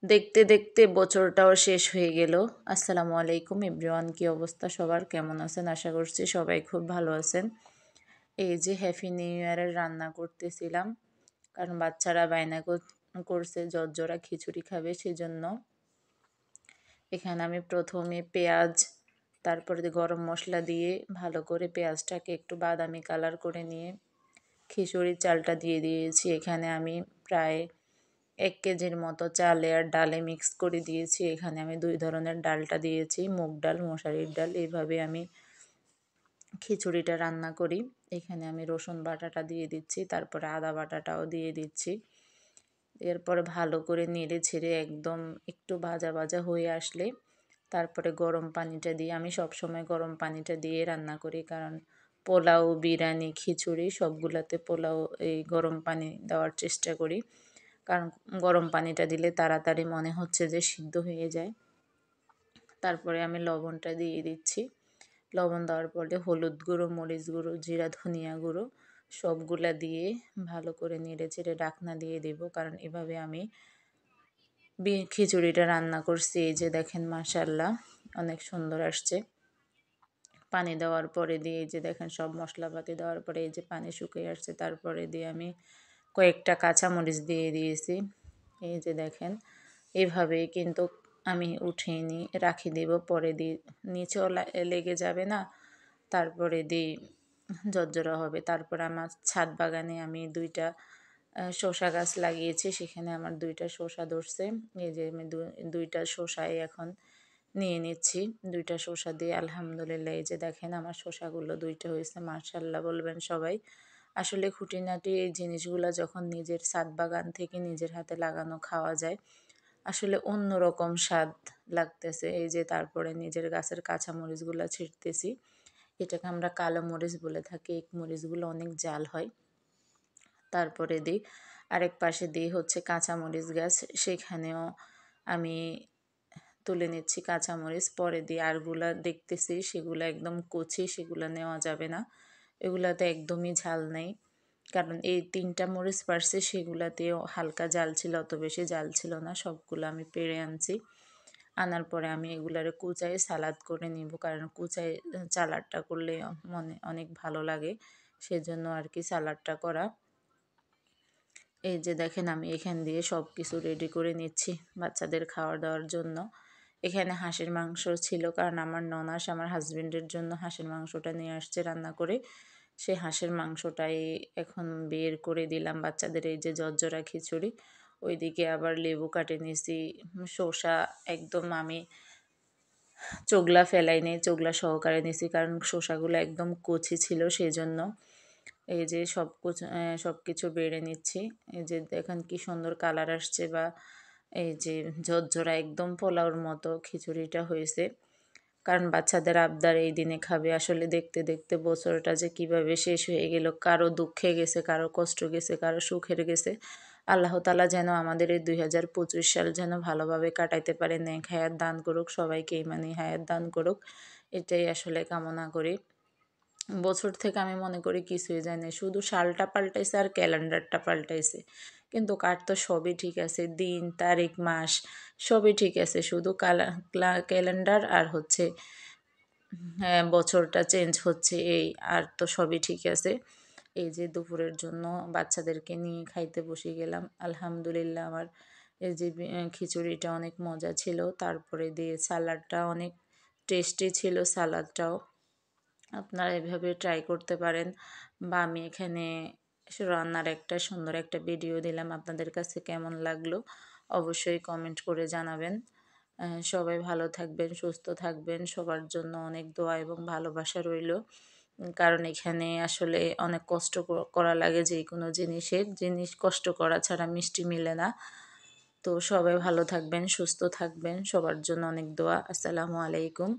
দেখতে দেখতে বছরটাও শেষ হয়ে গেল। আসসালামু আলাইকুম এভরিওয়ান, কি অবস্থা সবার, কেমন আছেন? আশা করছি সবাই খুব ভালো আছেন। এই যে হ্যাপি নিউ ইয়ারের রান্না করতেছিলাম, কারণ বাচ্চারা বায়না করছে জর্জরা খিচুড়ি খাবে, সেজন্য এখানে আমি প্রথমে পেঁয়াজ, তারপরে গরম মশলা দিয়ে ভালো করে পেঁয়াজটাকে একটু বাদামি কালার করে নিয়ে খিচুড়ির চালটা দিয়ে দিয়েছি। এখানে আমি প্রায় 1 কেজির মতো চালে আর ডালে মিক্স করে দিয়েছি। এখানে আমি 2 ধরনের ডালটা দিয়েছি, মুগ ডাল, মশারির ডাল। এইভাবে আমি খিচুড়িটা রান্না করি। এখানে আমি রসুন বাটাটা দিয়ে দিচ্ছি, তারপরে আদা বাটাটাও দিয়ে দিচ্ছি। এরপরে ভালো করে নেড়ে ছেড়ে একদম একটু ভাজা ভাজা হয়ে আসলে তারপরে গরম পানিটা দিয়ে, আমি সবসময় গরম পানিটা দিয়ে রান্না করি, কারণ পোলাও, বিরিয়ানি, খিচুড়ি সবগুলাতে এই গরম পানি দেওয়ার চেষ্টা করি, কারণ গরম পানিটা দিলে তাড়াতাড়ি মনে হচ্ছে যে সিদ্ধ হয়ে যায়। তারপরে আমি লবণটা দিয়ে দিচ্ছি। লবণ দেওয়ার পরে হলুদ গুঁড়ো, মরিচ গুঁড়ো, জিরা, ধনিয়া গুঁড়ো সবগুলা দিয়ে ভালো করে নেড়ে চেড়ে ঢাকনা দিয়ে দেব, কারণ এভাবে আমি খিচুড়িটা রান্না করছি। এই যে দেখেন, মাশাআল্লাহ অনেক সুন্দর আসছে। পানি দেওয়ার পরে দিয়ে এই যে দেখেন সব মশলাপাতি দেওয়ার পরে এই যে পানি শুকিয়ে আসছে, তারপরে দিয়ে আমি কয়েকটা কাঁচামরিচ দিয়ে দিয়েছি। এই যে দেখেন, এভাবেই কিন্তু আমি উঠিয়ে রাখি দিব, পরে দিই নিচেও লেগে যাবে না, তারপরে দিই জর্জরা হবে। তারপর আমার ছাদ বাগানে আমি 2টা শসা গাছ লাগিয়েছি, সেখানে আমার 2টা শসা ধরছে। এই যে আমি 2টা শসাই এখন নিয়ে নিচ্ছি। 2টা শসা দিয়ে আলহামদুলিল্লাহ, এই যে দেখেন আমার শসাগুলো 2টা হয়েছে, মাশাআল্লাহ বলবেন সবাই। আসলে খুঁটিনাটি এই জিনিসগুলো যখন নিজের ছাদ বাগান থেকে নিজের হাতে লাগানো খাওয়া যায়, আসলে অন্যরকম স্বাদ লাগতেছে। এই যে তারপরে নিজের গাছের কাঁচা মরিচগুলো ছিঁড়তেছি, এটাকে আমরা কালো মরিচ বলে থাকি। এই মরিচগুলো অনেক ঝাল হয়। তারপরে দিই আরেক পাশে দিই হচ্ছে কাঁচামরিচ গাছ, সেখানেও আমি তুলে নিচ্ছি কাঁচামরিচ। পরে দিই আরগুলা দেখতেছি সেগুলো একদম কচি, সেগুলো নেওয়া যাবে না, এগুলাতে একদমই ঝাল নেই। কারণ এই 3টা মরিচ পারছি, সেগুলাতেও হালকা জাল ছিল, অত বেশি জাল ছিল না। সবগুলো আমি পেড়ে আনছি, আনার পরে আমি এগুলারে কুচাই সালাদ করে নিব, কারণ কুচাই সালাডটা করলে মনে অনেক ভালো লাগে, সেজন্য আর কি সালাডটা করা। এই যে দেখেন আমি এখান দিয়ে সব কিছু রেডি করে নিচ্ছি বাচ্চাদের খাওয়া দাওয়ার জন্য। এখানে হাঁসের মাংস ছিল, কারণ আমার ননাস আমার হাজবেন্ডের জন্য হাঁসের মাংসটা নিয়ে আসছে রান্না করে। সেই হাঁসের মাংসটাই এখন বের করে দিলাম বাচ্চাদের। এই যে জর্জরা খিচুড়ি, ওইদিকে আবার লেবু কাটে নিয়েছি, শসা একদম আমি চোগলা ফেলাই নেই, চোগলা সহকারে নিয়েছি, কারণ শসাগুলো একদম কচি ছিল, সেই জন্য। এই যে সব কিছু বেড়ে নিচ্ছি। এই যে দেখেন কি সুন্দর কালার আসছে, বা এই যে ঝরঝরা একদম পোলাওর মতো খিচুড়িটা হয়েছে, কারণ বাচ্চাদের আবদার এই দিনে খাবে। আসলে দেখতে দেখতে বছরটা যে কিভাবে শেষ হয়ে গেল, কারো দুঃখে গেছে, কারো কষ্ট গেছে, কারো সুখের গেছে। আল্লাহ তাআলা যেন আমাদের এই 2025 সাল যেন ভালোভাবে কাটাইতে পারে, নেক হায়াত দান করুক, সবাইকে ইমানি হায়াত দান করুক, এটাই আসলে কামনা করি। বছর থেকে আমি মনে করি কিছুই যায় না, শুধু সালটা পাল্টাইছে আর ক্যালেন্ডারটা পাল্টাইছে, কিন্তু কার তো সবই ঠিক আছে, দিন তারিখ মাস সবই ঠিক আছে, শুধু ক্যালেন্ডার আর হচ্ছে হ্যাঁ বছরটা চেঞ্জ হচ্ছে, এই আর তো সবই ঠিক আছে। এই যে দুপুরের জন্য বাচ্চাদেরকে নিয়ে খাইতে বসে গেলাম। আলহামদুলিল্লাহ আমার এই যে খিচুড়িটা অনেক মজা ছিল, তারপরে দিয়ে সালাডটা অনেক টেস্টি ছিল, সালাদটাও আপনারা এভাবে ট্রাই করতে পারেন। বা আমি এখানে রান্নার একটা সুন্দর একটা ভিডিও দিলাম, আপনাদের কাছে কেমন লাগলো অবশ্যই কমেন্ট করে জানাবেন। সবাই ভালো থাকবেন, সুস্থ থাকবেন, সবার জন্য অনেক দোয়া এবং ভালোবাসা রইল। কারণ এখানে আসলে অনেক কষ্ট করা লাগে, যে কোনো জিনিস কষ্ট করা ছাড়া মিষ্টি মিলে না। তো সবাই ভালো থাকবেন, সুস্থ থাকবেন, সবার জন্য অনেক দোয়া। আসসালামু আলাইকুম।